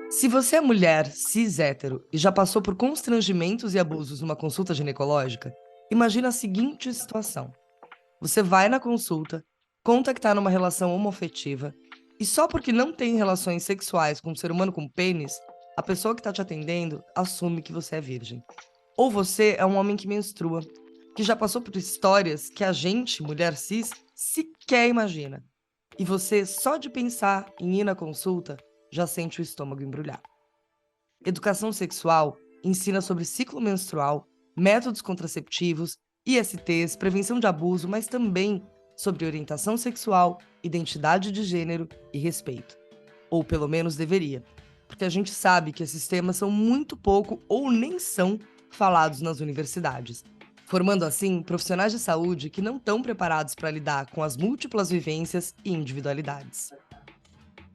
Se você é mulher, cis hétero e já passou por constrangimentos e abusos numa consulta ginecológica, imagina a seguinte situação. Você vai na consulta, conta que está numa relação homoafetiva, e só porque não tem relações sexuais com um ser humano com pênis, a pessoa que está te atendendo assume que você é virgem. Ou você é um homem que menstrua, que já passou por histórias que a gente, mulher cis, sequer imagina. E você, só de pensar em ir na consulta, já sente o estômago embrulhar. Educação sexual ensina sobre ciclo menstrual, métodos contraceptivos, ISTs, prevenção de abuso, mas também sobre orientação sexual, identidade de gênero e respeito. Ou pelo menos deveria, porque a gente sabe que esses temas são muito pouco ou nem são falados nas universidades, formando assim profissionais de saúde que não estão preparados para lidar com as múltiplas vivências e individualidades.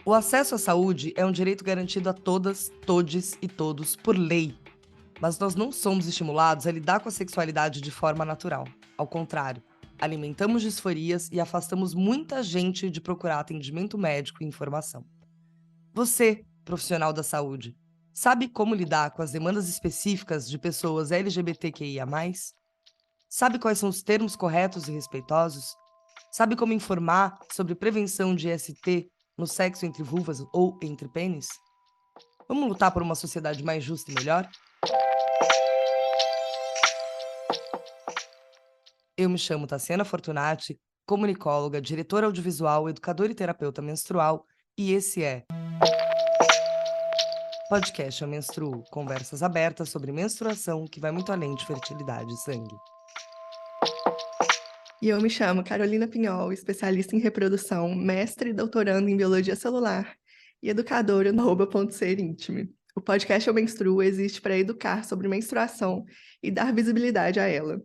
O acesso à saúde é um direito garantido a todas, todes e todos por lei. Mas nós não somos estimulados a lidar com a sexualidade de forma natural. Ao contrário, alimentamos disforias e afastamos muita gente de procurar atendimento médico e informação. Você, profissional da saúde, sabe como lidar com as demandas específicas de pessoas LGBTQIA+? Sabe quais são os termos corretos e respeitosos? Sabe como informar sobre prevenção de IST no sexo entre vulvas ou entre pênis? Vamos lutar por uma sociedade mais justa e melhor? Eu me chamo Tassiana Fortunati, comunicóloga, diretora audiovisual, educadora e terapeuta menstrual, e esse é Podcast Eu Menstruo, conversas abertas sobre menstruação que vai muito além de fertilidade e sangue. E eu me chamo Carolina Pinhol, especialista em reprodução, mestre e doutoranda em biologia celular e educadora no @.serintime. O podcast Eu Menstruo existe para educar sobre menstruação e dar visibilidade a ela.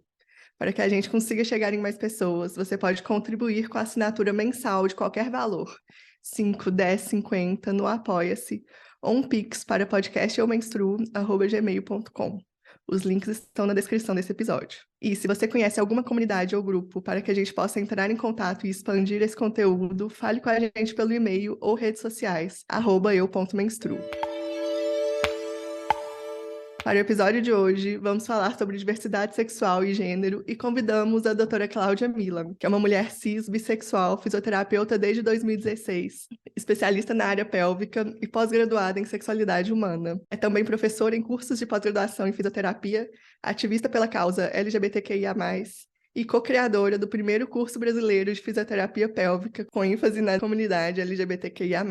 Para que a gente consiga chegar em mais pessoas, você pode contribuir com a assinatura mensal de qualquer valor, 5, 10, 50, no Apoia-se, ou um Pix para podcasteumenstruo@gmail.com. Os links estão na descrição desse episódio. E se você conhece alguma comunidade ou grupo para que a gente possa entrar em contato e expandir esse conteúdo, fale com a gente pelo e-mail ou redes sociais, @eu.menstruo. Para o episódio de hoje, vamos falar sobre diversidade sexual e gênero e convidamos a doutora Cláudia Milan, que é uma mulher cis, bissexual, fisioterapeuta desde 2016, especialista na área pélvica e pós-graduada em sexualidade humana. É também professora em cursos de pós-graduação em fisioterapia, ativista pela causa LGBTQIA+, e co-criadora do primeiro curso brasileiro de fisioterapia pélvica com ênfase na comunidade LGBTQIA+.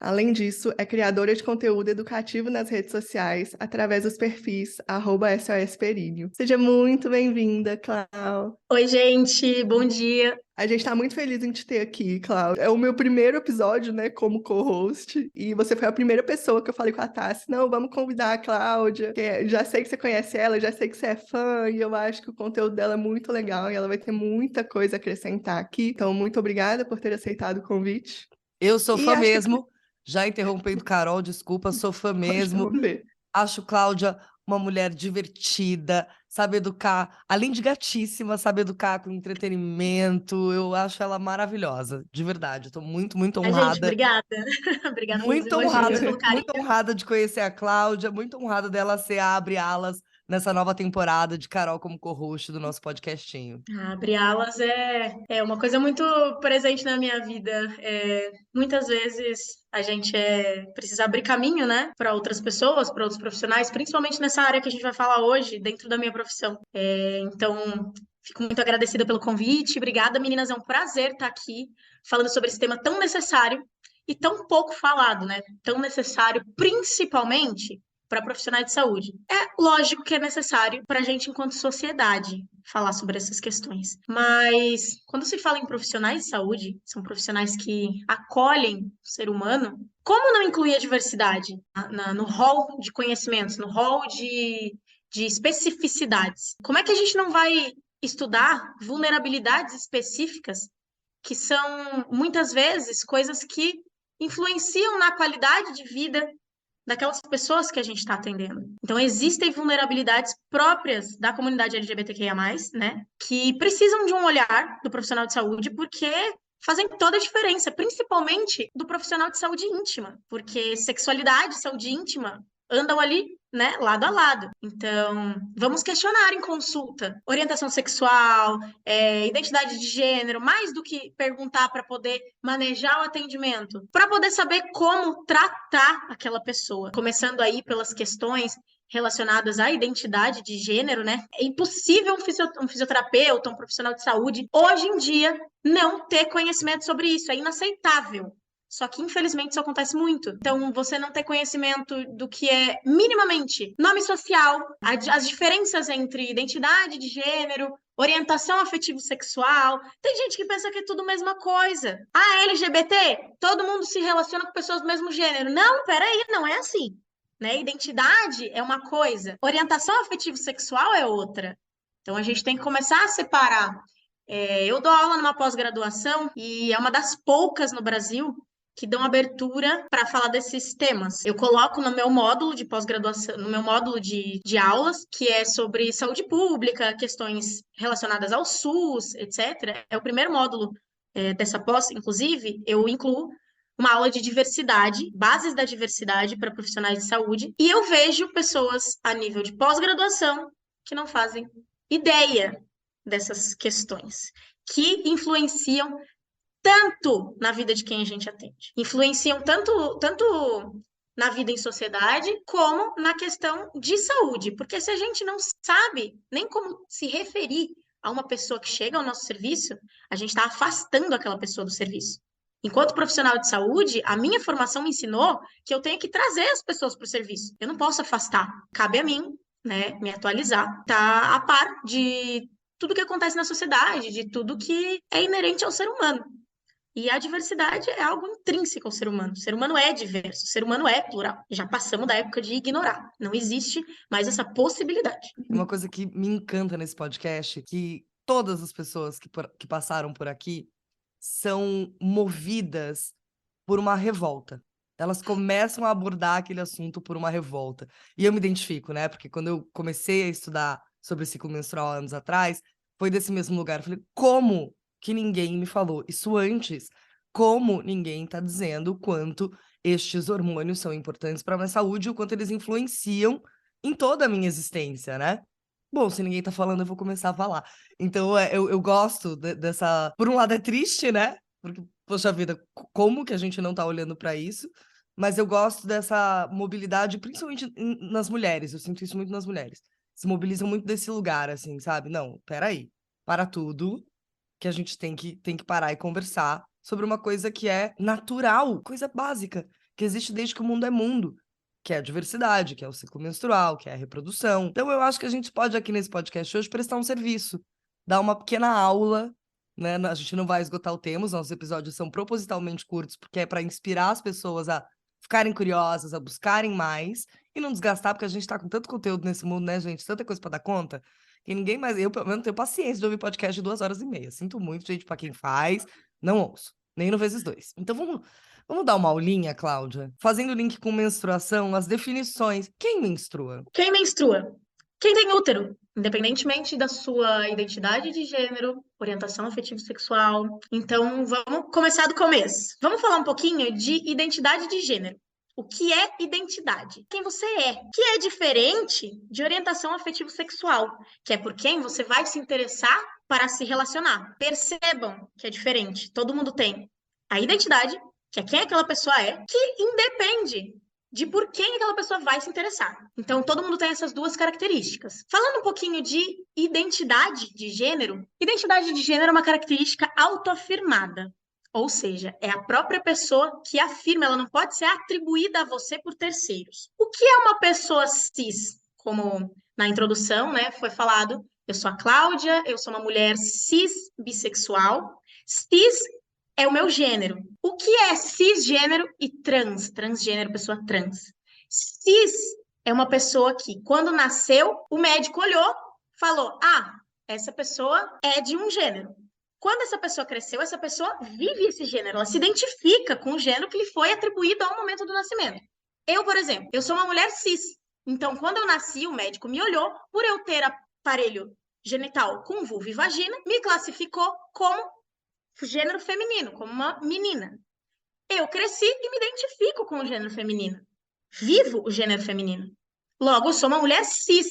Além disso, é criadora de conteúdo educativo nas redes sociais através dos perfis @SOSPeríneo. Seja muito bem-vinda, Clau. Oi, gente, bom dia. A gente tá muito feliz em te ter aqui, Cláudia. É o meu primeiro episódio, né, como co-host, e você foi a primeira pessoa que eu falei com a Tassi, não, vamos convidar a Cláudia, que já sei que você conhece ela, já sei que você é fã, e eu acho que o conteúdo dela é muito legal, e ela vai ter muita coisa a acrescentar aqui. Então, muito obrigada por ter aceitado o convite. Eu sou E fã acho que mesmo, já interrompendo Carol, desculpa, sou fã pode mesmo. interromper. Acho Cláudia uma mulher divertida, sabe educar, além de gatíssima, sabe educar com entretenimento. Eu acho ela maravilhosa, de verdade. Eu tô muito, muito Ai, gente, honrada, obrigada. Obrigada pelos muito elogios, honrada, pelo carinho. muito honrada de conhecer a Cláudia, muito honrada dela ser a Abre Alas nessa nova temporada de Carol como co-host do nosso podcastinho. Abrir alas é uma coisa muito presente na minha vida. Muitas vezes a gente precisa abrir caminho, né, para outras pessoas, para outros profissionais, principalmente nessa área que a gente vai falar hoje, dentro da minha profissão. Então, fico muito agradecida pelo convite. Obrigada, meninas. É um prazer estar aqui falando sobre esse tema tão necessário e tão pouco falado, né? Tão necessário, principalmente para profissionais de saúde. É lógico que é necessário para a gente, enquanto sociedade, falar sobre essas questões. Mas quando se fala em profissionais de saúde, são profissionais que acolhem o ser humano, como não incluir a diversidade no rol de conhecimentos, no rol de especificidades? Como é que a gente não vai estudar vulnerabilidades específicas que são, muitas vezes, coisas que influenciam na qualidade de vida daquelas pessoas que a gente está atendendo. Então, existem vulnerabilidades próprias da comunidade LGBTQIA+, né, que precisam de um olhar do profissional de saúde, porque fazem toda a diferença, principalmente do profissional de saúde íntima, porque sexualidade e saúde íntima andam ali, né, lado a lado. Então, vamos questionar em consulta orientação sexual, identidade de gênero, mais do que perguntar para poder manejar o atendimento, para poder saber como tratar aquela pessoa. Começando aí pelas questões relacionadas à identidade de gênero, né? É impossível um fisioterapeuta, um profissional de saúde, hoje em dia, não ter conhecimento sobre isso. É inaceitável. Só que, infelizmente, isso acontece muito. Então, você não ter conhecimento do que é minimamente nome social, as diferenças entre identidade de gênero, orientação afetivo-sexual. Tem gente que pensa que é tudo a mesma coisa. Ah, LGBT? Todo mundo se relaciona com pessoas do mesmo gênero. Não, peraí, não é assim. Né? Identidade é uma coisa, orientação afetivo-sexual é outra. Então, a gente tem que começar a separar. Eu dou aula numa pós-graduação e é uma das poucas no Brasil que dão abertura para falar desses temas. Eu coloco no meu módulo de pós-graduação, no meu módulo de aulas, que é sobre saúde pública, questões relacionadas ao SUS, etc. É o primeiro módulo dessa pós, inclusive, eu incluo uma aula de diversidade, bases da diversidade para profissionais de saúde, e eu vejo pessoas a nível de pós-graduação que não fazem ideia dessas questões, que influenciam tanto na vida de quem a gente atende. Influenciam tanto na vida em sociedade, como na questão de saúde. Porque se a gente não sabe nem como se referir a uma pessoa que chega ao nosso serviço, a gente está afastando aquela pessoa do serviço. Enquanto profissional de saúde, a minha formação me ensinou que eu tenho que trazer as pessoas para o serviço. Eu não posso afastar. Cabe a mim, né, me atualizar, tá a par de tudo que acontece na sociedade, de tudo que é inerente ao ser humano. E a diversidade é algo intrínseco ao ser humano. O ser humano é diverso, o ser humano é plural. Já passamos da época de ignorar. Não existe mais essa possibilidade. Uma coisa que me encanta nesse podcast, que todas as pessoas que passaram por aqui são movidas por uma revolta. Elas começam a abordar aquele assunto por uma revolta. E eu me identifico, né? Porque quando eu comecei a estudar sobre ciclo menstrual anos atrás, foi desse mesmo lugar. Eu falei, como que ninguém me falou isso antes? Como ninguém está dizendo o quanto estes hormônios são importantes para a minha saúde e o quanto eles influenciam em toda a minha existência, né? Bom, se ninguém tá falando, eu vou começar a falar. Então, eu gosto dessa... Por um lado, é triste, né? Porque, poxa vida, como que a gente não tá olhando para isso? Mas eu gosto dessa mobilidade, principalmente nas mulheres. Eu sinto isso muito nas mulheres. Se mobilizam muito desse lugar, assim, sabe? Não, peraí. Para tudo, que a gente tem que parar e conversar sobre uma coisa que é natural, coisa básica, que existe desde que o mundo é mundo, que é a diversidade, que é o ciclo menstrual, que é a reprodução. Então, eu acho que a gente pode, aqui nesse podcast hoje, prestar um serviço, dar uma pequena aula, né? A gente não vai esgotar o tema, os nossos episódios são propositalmente curtos, porque é para inspirar as pessoas a ficarem curiosas, a buscarem mais e não desgastar, porque a gente tá com tanto conteúdo nesse mundo, né, gente? Tanta coisa para dar conta, que ninguém mais... Eu, pelo menos, não tenho paciência de ouvir podcast de 2 horas e meia. Sinto muito, gente, para quem faz, não ouço. Nem no vezes 2. Então, vamos dar uma aulinha, Cláudia? Fazendo link com menstruação, as definições. Quem menstrua? Quem menstrua? Quem tem útero, independentemente da sua identidade de gênero, orientação afetivo-sexual. Então, vamos começar do começo. Vamos falar um pouquinho de identidade de gênero. O que é identidade? Quem você é, que é diferente de orientação afetivo-sexual, que é por quem você vai se interessar para se relacionar. Percebam que é diferente, todo mundo tem a identidade, que é quem aquela pessoa é, que independe de por quem aquela pessoa vai se interessar. Então, todo mundo tem essas duas características. Falando um pouquinho de identidade de gênero é uma característica autoafirmada. Ou seja, é a própria pessoa que afirma, ela não pode ser atribuída a você por terceiros. O que é uma pessoa cis? Como na introdução, né, foi falado, eu sou a Cláudia, eu sou uma mulher cis bissexual. Cis é o meu gênero. O que é cisgênero e trans? Transgênero, pessoa trans. Cis é uma pessoa que, quando nasceu, o médico olhou, falou, essa pessoa é de um gênero. Quando essa pessoa cresceu, essa pessoa vive esse gênero, ela se identifica com o gênero que lhe foi atribuído ao momento do nascimento. Eu, por exemplo, eu sou uma mulher cis. Então, quando eu nasci, o médico me olhou, por eu ter aparelho genital com vulva e vagina, me classificou como gênero feminino, como uma menina. Eu cresci e me identifico com o gênero feminino. Vivo o gênero feminino. Logo, eu sou uma mulher cis.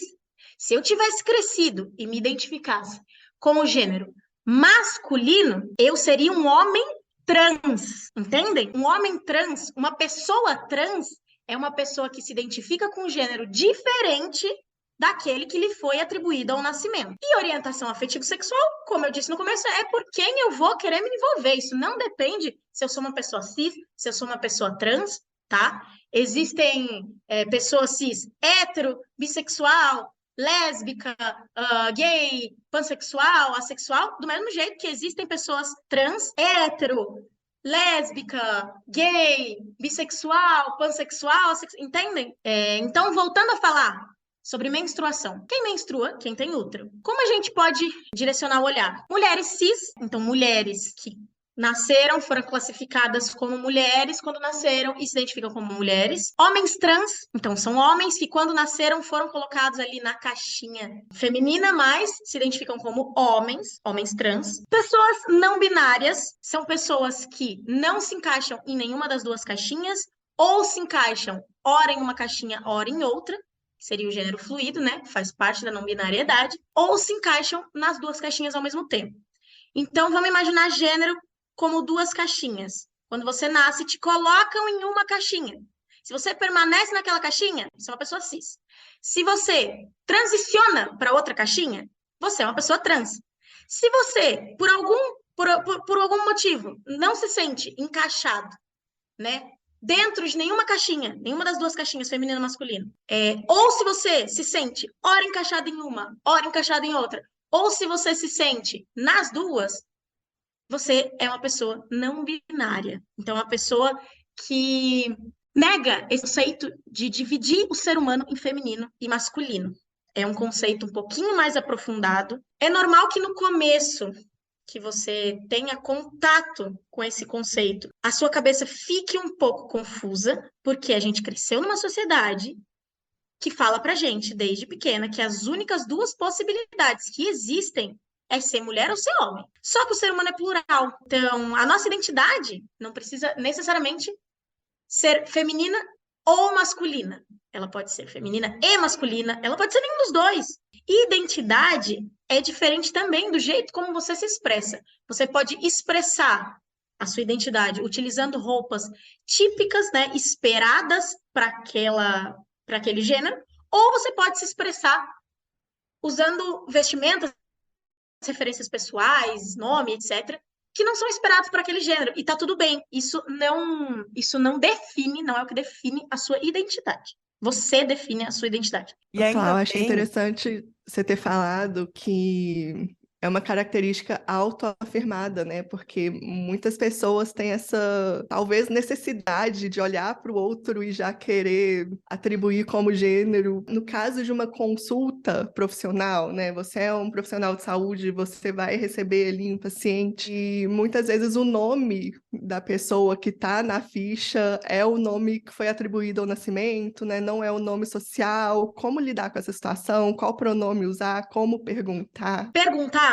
Se eu tivesse crescido e me identificasse com o gênero masculino, eu seria um homem trans, entendem? Um homem trans, uma pessoa trans, é uma pessoa que se identifica com um gênero diferente daquele que lhe foi atribuído ao nascimento. E orientação afetivo-sexual, como eu disse no começo, é por quem eu vou querer me envolver. Isso não depende se eu sou uma pessoa cis, se eu sou uma pessoa trans, tá? Existem pessoas cis hétero, bissexual, lésbica, gay, pansexual, assexual, do mesmo jeito que existem pessoas trans, hétero, lésbica, gay, bissexual, pansexual, entendem? Então, voltando a falar sobre menstruação. Quem menstrua? Quem tem útero. Como a gente pode direcionar o olhar? Mulheres cis, então mulheres que nasceram, foram classificadas como mulheres quando nasceram e se identificam como mulheres. Homens trans, então são homens que quando nasceram foram colocados ali na caixinha feminina, mas se identificam como homens, homens trans. Pessoas não binárias são pessoas que não se encaixam em nenhuma das duas caixinhas ou se encaixam ora em uma caixinha, ora em outra. Seria o gênero fluido, né? Faz parte da não binariedade, ou se encaixam nas duas caixinhas ao mesmo tempo. Então, vamos imaginar gênero como duas caixinhas. Quando você nasce, te colocam em uma caixinha. Se você permanece naquela caixinha, você é uma pessoa cis. Se você transiciona para outra caixinha, você é uma pessoa trans. Se você, por algum motivo, não se sente encaixado, né, dentro de nenhuma caixinha, nenhuma das duas caixinhas, feminino e masculino, ou se você se sente ora encaixado em uma, ora encaixado em outra, ou se você se sente nas duas, você é uma pessoa não binária. Então, é uma pessoa que nega esse conceito de dividir o ser humano em feminino e masculino. É um conceito um pouquinho mais aprofundado. É normal que no começo que você tenha contato com esse conceito, a sua cabeça fique um pouco confusa, porque a gente cresceu numa sociedade que fala pra gente, desde pequena, que as únicas duas possibilidades que existem é ser mulher ou ser homem. Só que o ser humano é plural. Então, a nossa identidade não precisa necessariamente ser feminina ou masculina. Ela pode ser feminina e masculina, ela pode ser nenhum dos dois. Identidade é diferente também do jeito como você se expressa. Você pode expressar a sua identidade utilizando roupas típicas, né, esperadas para aquele gênero, ou você pode se expressar usando vestimentas, referências pessoais, nome, etc., que não são esperados para aquele gênero. E tá tudo bem. Isso não define, não é o que define a sua identidade. Você define a sua identidade. E ainda Achei bem, interessante você ter falado que é uma característica autoafirmada, né? Porque muitas pessoas têm essa, talvez, necessidade de olhar para o outro e já querer atribuir como gênero. No caso de uma consulta profissional, né? Você é um profissional de saúde, você vai receber ali um paciente e muitas vezes o nome da pessoa que está na ficha é o nome que foi atribuído ao nascimento, né? Não é o nome social. Como lidar com essa situação? Qual pronome usar? Como perguntar? Perguntar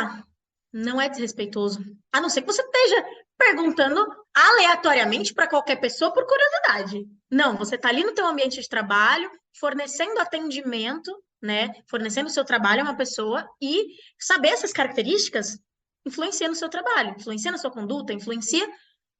não é desrespeitoso. A não ser que você esteja perguntando aleatoriamente para qualquer pessoa por curiosidade. Não, você está ali no teu ambiente de trabalho, fornecendo atendimento, né? Fornecendo o seu trabalho a uma pessoa e saber essas características influencia no seu trabalho, influencia na sua conduta, influencia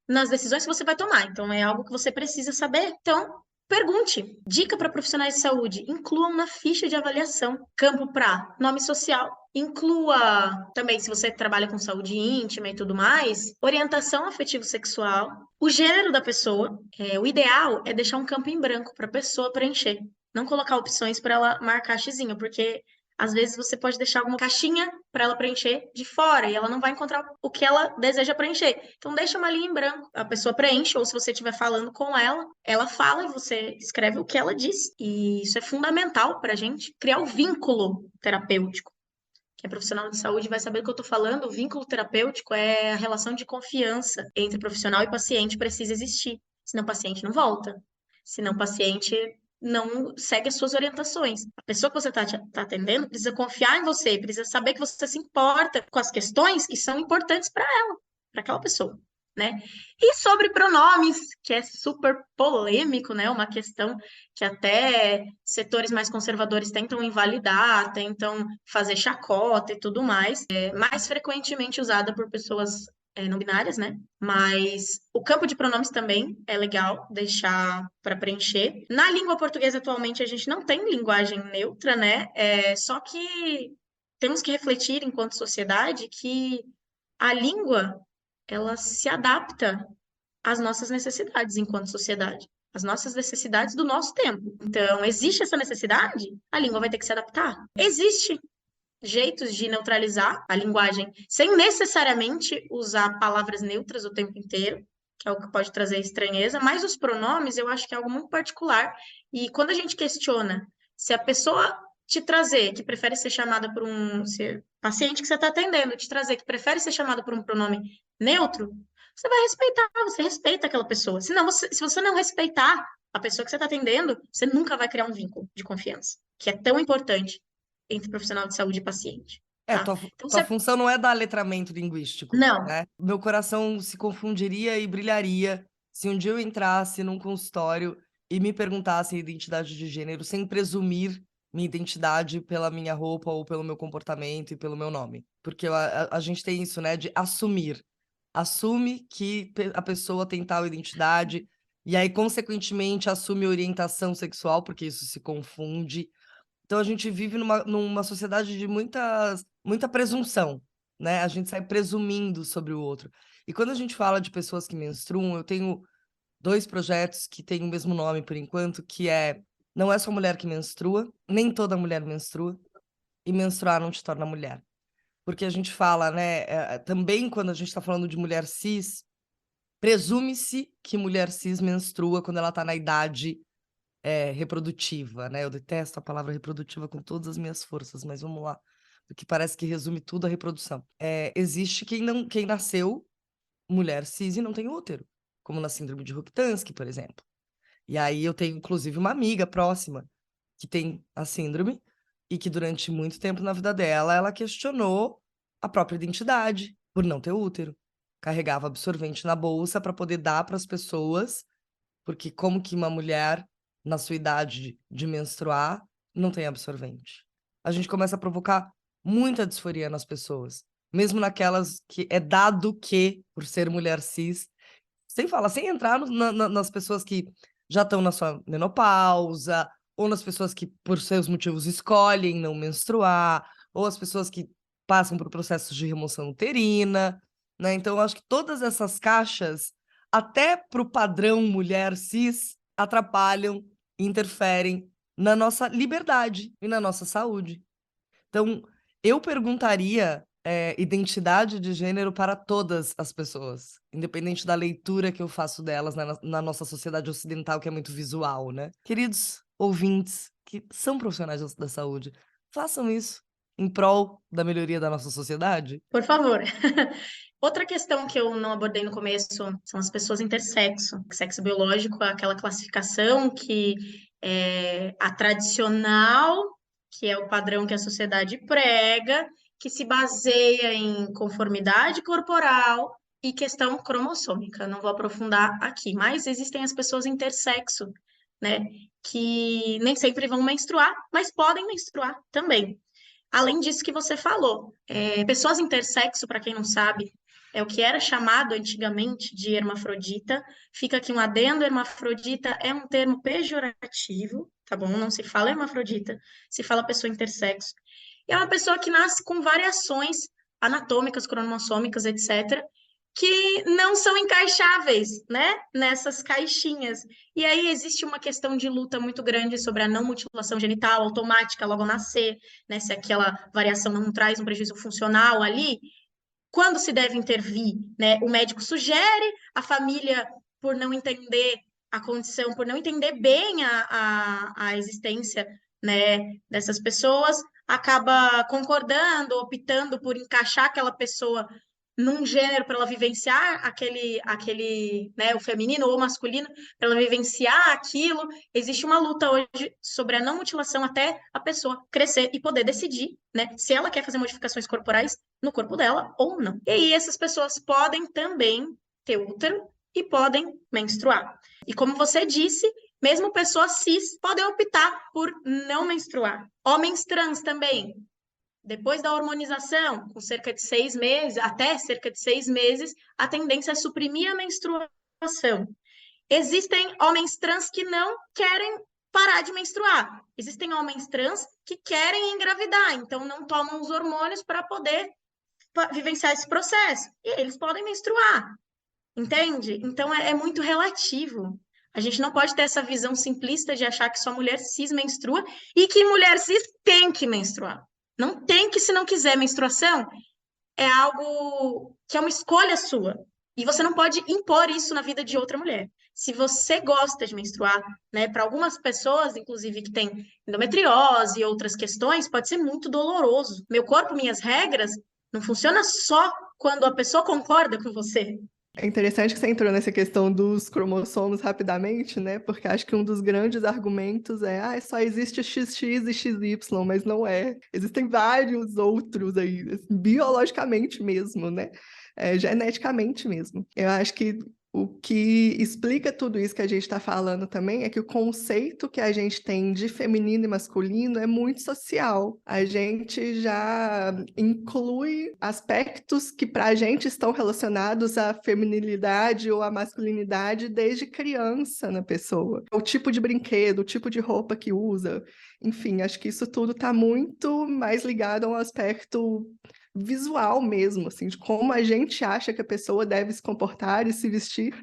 nas decisões que você vai tomar. Então, é algo que você precisa saber. Então, pergunte. Dica para profissionais de saúde: incluam na ficha de avaliação campo para nome social. Inclua também, se você trabalha com saúde íntima e tudo mais, orientação afetivo-sexual, o gênero da pessoa. O ideal é deixar um campo em branco para a pessoa preencher. Não colocar opções para ela marcar xizinho, porque às vezes você pode deixar alguma caixinha para ela preencher de fora e ela não vai encontrar o que ela deseja preencher. Então deixa uma linha em branco, a pessoa preenche, ou se você estiver falando com ela, ela fala e você escreve o que ela diz. E isso é fundamental para a gente criar o vínculo terapêutico. Quem é profissional de saúde vai saber do que eu estou falando. O vínculo terapêutico é a relação de confiança entre profissional e paciente, precisa existir, senão o paciente não volta. senão o paciente não segue as suas orientações. A pessoa que você está atendendo precisa confiar em você, precisa saber que você se importa com as questões que são importantes para ela, para aquela pessoa, né? E sobre pronomes, que é super polêmico, né? Uma questão que até setores mais conservadores tentam invalidar, tentam fazer chacota e tudo mais, é mais frequentemente usada por pessoas não binárias, né? Mas o campo de pronomes também é legal deixar para preencher. Na língua portuguesa, atualmente, a gente não tem linguagem neutra, né? Só que temos que refletir, enquanto sociedade, que a língua, ela se adapta às nossas necessidades enquanto sociedade, às nossas necessidades do nosso tempo. Então, existe essa necessidade, a língua vai ter que se adaptar. Existe jeitos de neutralizar a linguagem sem necessariamente usar palavras neutras o tempo inteiro, que é o que pode trazer estranheza, mas os pronomes eu acho que é algo muito particular. E quando a gente questiona se a pessoa te trazer, que prefere ser chamada por paciente que você está atendendo, te trazer, que prefere ser chamada por um pronome neutro, você vai respeitar, você respeita aquela pessoa. Senão, se você não respeitar a pessoa que você está atendendo, você nunca vai criar um vínculo de confiança, que é tão importante entre profissional de saúde e paciente, tá? Então, Tua função não é dar letramento linguístico, não, né? Meu coração se confundiria e brilharia se um dia eu entrasse num consultório e me perguntassem identidade de gênero sem presumir minha identidade pela minha roupa ou pelo meu comportamento e pelo meu nome. Porque a gente tem isso, né, de assumir. Assume que a pessoa tem tal identidade e aí, consequentemente, assume orientação sexual, porque isso se confunde. Então a gente vive numa sociedade de muita presunção, né? A gente sai presumindo sobre o outro. E quando a gente fala de pessoas que menstruam, eu tenho 2 projetos que têm o mesmo nome por enquanto, que Não é só mulher que menstrua, nem toda mulher menstrua, e menstruar não te torna mulher. Porque a gente fala, né, também quando a gente está falando de mulher cis, presume-se que mulher cis menstrua quando ela está na idade reprodutiva, né? Eu detesto a palavra reprodutiva com todas as minhas forças, mas vamos lá, porque parece que resume tudo a reprodução. Existe quem nasceu mulher cis e não tem útero, como na síndrome de Rokitansky, por exemplo. E aí eu tenho, inclusive, uma amiga próxima que tem a síndrome e que durante muito tempo na vida dela, ela questionou a própria identidade por não ter útero. Carregava absorvente na bolsa para poder dar para as pessoas, porque como que uma mulher na sua idade de menstruar não tem absorvente? A gente começa a provocar muita disforia nas pessoas, mesmo naquelas que é dado que, por ser mulher cis, sem entrar nas pessoas que já estão na sua menopausa, ou nas pessoas que, por seus motivos, escolhem não menstruar, ou as pessoas que passam por processos de remoção uterina, né? Então, eu acho que todas essas caixas, até para o padrão mulher cis, atrapalham, interferem na nossa liberdade e na nossa saúde. Então, eu perguntaria identidade de gênero para todas as pessoas, independente da leitura que eu faço delas na nossa sociedade ocidental, que é muito visual, né? Queridos ouvintes que são profissionais da saúde, façam isso em prol da melhoria da nossa sociedade. por favor. Outra questão que eu não abordei no começo são as pessoas intersexo. Sexo biológico é aquela classificação que é a tradicional, que é o padrão que a sociedade prega, que se baseia em conformidade corporal e questão cromossômica. Não vou aprofundar aqui, mas existem as pessoas intersexo, né? Que nem sempre vão menstruar, mas podem menstruar também. Além disso que você falou, pessoas intersexo, para quem não sabe, é o que era chamado antigamente de hermafrodita. Fica aqui um adendo: hermafrodita é um termo pejorativo, tá bom? Não se fala hermafrodita, se fala pessoa intersexo. E é uma pessoa que nasce com variações anatômicas, cromossômicas, etc., que não são encaixáveis, né, nessas caixinhas. E aí existe uma questão de luta muito grande sobre a não mutilação genital automática logo ao nascer, né, se aquela variação não traz um prejuízo funcional ali, quando se deve intervir, né? O médico sugere, a família, por não entender a condição, por não entender bem a existência, né, dessas pessoas, acaba concordando, optando por encaixar aquela pessoa num gênero para ela vivenciar aquele, né, o feminino ou o masculino, para ela vivenciar aquilo. Existe uma luta hoje sobre a não mutilação até a pessoa crescer e poder decidir, né, se ela quer fazer modificações corporais no corpo dela ou não. E aí essas pessoas podem também ter útero e podem menstruar. E como você disse, mesmo pessoas cis podem optar por não menstruar. Homens trans também. Depois da hormonização, com cerca de 6 meses, até cerca de 6 meses, a tendência é suprimir a menstruação. Existem homens trans que não querem parar de menstruar. Existem homens trans que querem engravidar, então não tomam os hormônios para poder vivenciar esse processo. E eles podem menstruar, entende? Então é muito relativo. A gente não pode ter essa visão simplista de achar que só mulher cis menstrua e que mulher cis tem que menstruar. Não tem que, se não quiser. Menstruação é algo que é uma escolha sua. E você não pode impor isso na vida de outra mulher. Se você gosta de menstruar, né, para algumas pessoas, inclusive que têm endometriose e outras questões, pode ser muito doloroso. Meu corpo, minhas regras, não funciona só quando a pessoa concorda com você. É interessante que você entrou nessa questão dos cromossomos rapidamente, né? Porque acho que um dos grandes argumentos é só existe XX e XY, mas não é. Existem vários outros aí, biologicamente mesmo, né? Geneticamente mesmo. Eu acho que o que explica tudo isso que a gente está falando também é que o conceito que a gente tem de feminino e masculino é muito social. A gente já inclui aspectos que para a gente estão relacionados à feminilidade ou à masculinidade desde criança na pessoa. O tipo de brinquedo, o tipo de roupa que usa. Enfim, acho que isso tudo está muito mais ligado a um aspecto visual mesmo, assim, de como a gente acha que a pessoa deve se comportar e se vestir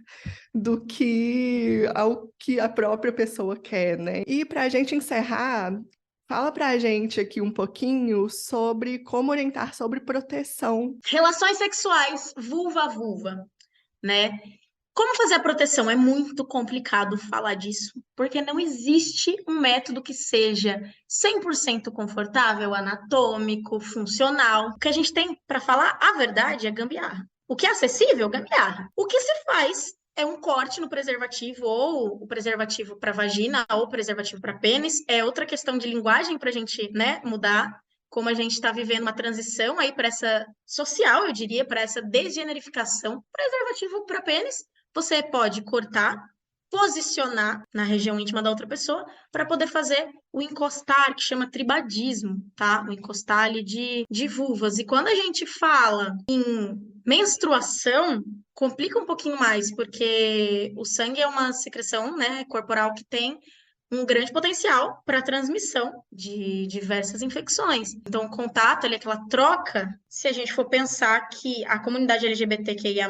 do que ao que a própria pessoa quer, né? E para a gente encerrar, fala para a gente aqui um pouquinho sobre como orientar sobre proteção. Relações sexuais, vulva a vulva, né? Como fazer a proteção? É muito complicado falar disso, porque não existe um método que seja 100% confortável, anatômico, funcional. O que a gente tem para falar a verdade é gambiarra. O que é acessível, gambiarra. O que se faz é um corte no preservativo, ou o preservativo para vagina, ou o preservativo para pênis. É outra questão de linguagem para a gente, né, mudar. Como a gente está vivendo uma transição aí para essa social, eu diria, para essa desgenerificação. Preservativo para pênis, você pode cortar, posicionar na região íntima da outra pessoa para poder fazer o encostar, que chama tribadismo, tá? O encostar ali de vulvas. E quando a gente fala em menstruação, complica um pouquinho mais, porque o sangue é uma secreção, né, corporal que tem um grande potencial para a transmissão de diversas infecções. Então, o contato, ali, aquela troca, se a gente for pensar que a comunidade LGBTQIA+,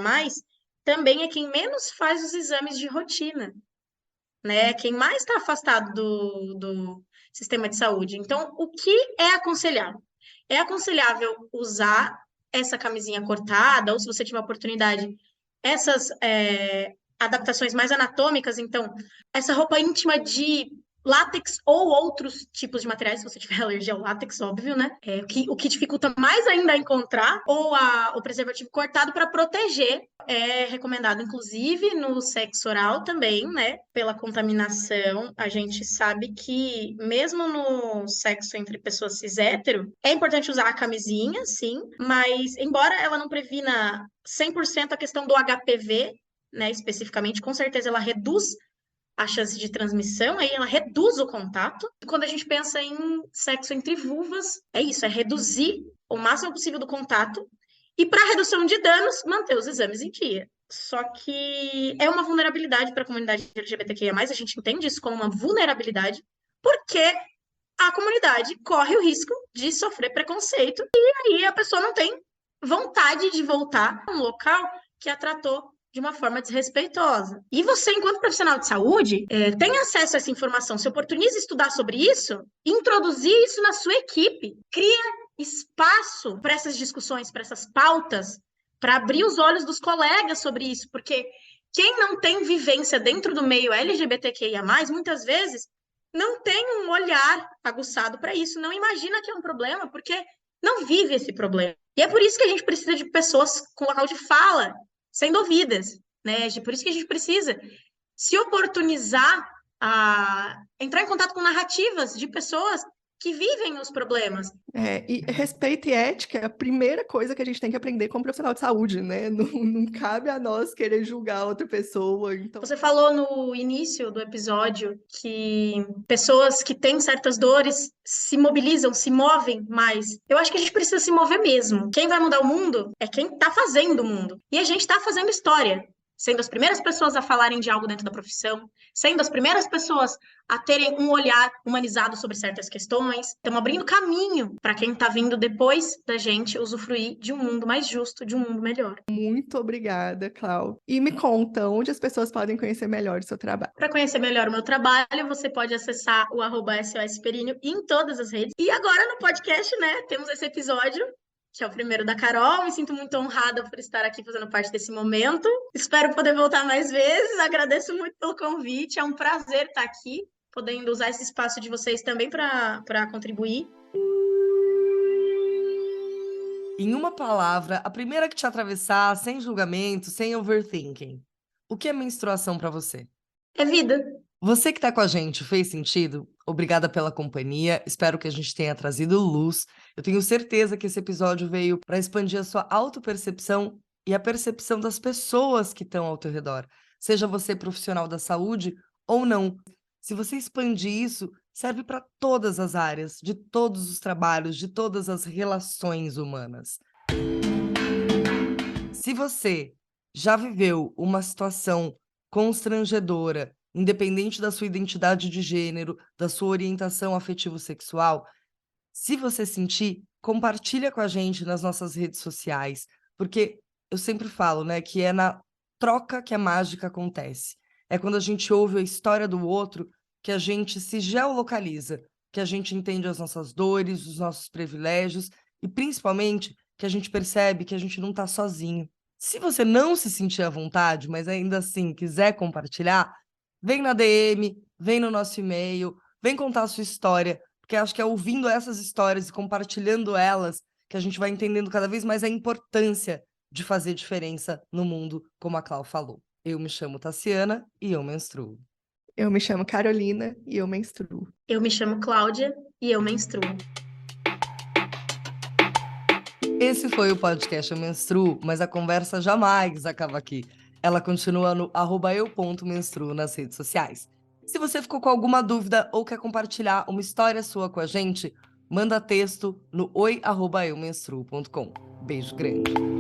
também é quem menos faz os exames de rotina, né? Quem mais está afastado do sistema de saúde. Então, o que é aconselhável? É aconselhável usar essa camisinha cortada, ou se você tiver oportunidade, essas adaptações mais anatômicas, então, essa roupa íntima de látex ou outros tipos de materiais, se você tiver alergia ao látex, óbvio, né? O que dificulta mais ainda a encontrar, ou o preservativo cortado para proteger. É recomendado, inclusive, no sexo oral também, né? Pela contaminação. A gente sabe que, mesmo no sexo entre pessoas cis hétero, é importante usar a camisinha, sim, mas, embora ela não previna 100% a questão do HPV, né, especificamente, com certeza ela reduz a chance de transmissão, aí ela reduz o contato. Quando a gente pensa em sexo entre vulvas, é isso, é reduzir o máximo possível do contato e, para redução de danos, manter os exames em dia. Só que é uma vulnerabilidade para a comunidade LGBTQIA+, a gente entende isso como uma vulnerabilidade, porque a comunidade corre o risco de sofrer preconceito e aí a pessoa não tem vontade de voltar a um local que a tratou de uma forma desrespeitosa. E você, enquanto profissional de saúde, tem acesso a essa informação, se oportuniza estudar sobre isso, introduzir isso na sua equipe, cria espaço para essas discussões, para essas pautas, para abrir os olhos dos colegas sobre isso, porque quem não tem vivência dentro do meio LGBTQIA+, muitas vezes não tem um olhar aguçado para isso, não imagina que é um problema, porque não vive esse problema. E é por isso que a gente precisa de pessoas com local de fala, sendo ouvidas, né? Por isso que a gente precisa se oportunizar a entrar em contato com narrativas de pessoas que vivem os problemas. E respeito e ética é a primeira coisa que a gente tem que aprender como profissional de saúde, né? Não cabe a nós querer julgar outra pessoa. Então, Você falou no início do episódio que pessoas que têm certas dores se mobilizam, se movem mais. Eu acho que a gente precisa se mover mesmo. Quem vai mudar o mundo é quem está fazendo o mundo. E a gente está fazendo história. Sendo as primeiras pessoas a falarem de algo dentro da profissão, sendo as primeiras pessoas a terem um olhar humanizado sobre certas questões. Estamos abrindo caminho para quem está vindo depois da gente usufruir de um mundo mais justo, de um mundo melhor. muito obrigada, Clau. E me conta onde as pessoas podem conhecer melhor o seu trabalho. Para conhecer melhor o meu trabalho, você pode acessar o @SOSPeríneo em todas as redes. E agora no podcast, né, temos esse episódio, que é o primeiro da Carol. Me sinto muito honrada por estar aqui fazendo parte desse momento. Espero poder voltar mais vezes. Agradeço muito pelo convite. É um prazer estar aqui, podendo usar esse espaço de vocês também para contribuir. Em uma palavra, a primeira que te atravessar, sem julgamento, sem overthinking. O que é menstruação para você? É vida. Você que está com a gente, fez sentido? Obrigada pela companhia. Espero que a gente tenha trazido luz. Eu tenho certeza que esse episódio veio para expandir a sua autopercepção e a percepção das pessoas que estão ao teu redor. Seja você profissional da saúde ou não. Se você expandir isso, serve para todas as áreas, de todos os trabalhos, de todas as relações humanas. Se você já viveu uma situação constrangedora, independente da sua identidade de gênero, da sua orientação afetivo-sexual, se você sentir, compartilha com a gente nas nossas redes sociais, porque eu sempre falo, né, que é na troca que a mágica acontece. É quando a gente ouve a história do outro que a gente se geolocaliza, que a gente entende as nossas dores, os nossos privilégios e, principalmente, que a gente percebe que a gente não está sozinho. Se você não se sentir à vontade, mas ainda assim quiser compartilhar, vem na DM, vem no nosso e-mail, vem contar a sua história, porque acho que é ouvindo essas histórias e compartilhando elas que a gente vai entendendo cada vez mais a importância de fazer diferença no mundo, como a Clau falou. Eu me chamo Tassiana e eu menstruo. Eu me chamo Carolina e eu menstruo. Eu me chamo Cláudia e eu menstruo. Esse foi o podcast Eu Menstruo, mas a conversa jamais acaba aqui. Ela continua no @eu.menstruo nas redes sociais. Se você ficou com alguma dúvida ou quer compartilhar uma história sua com a gente, manda texto no oi@eumenstruo.com. Beijo grande.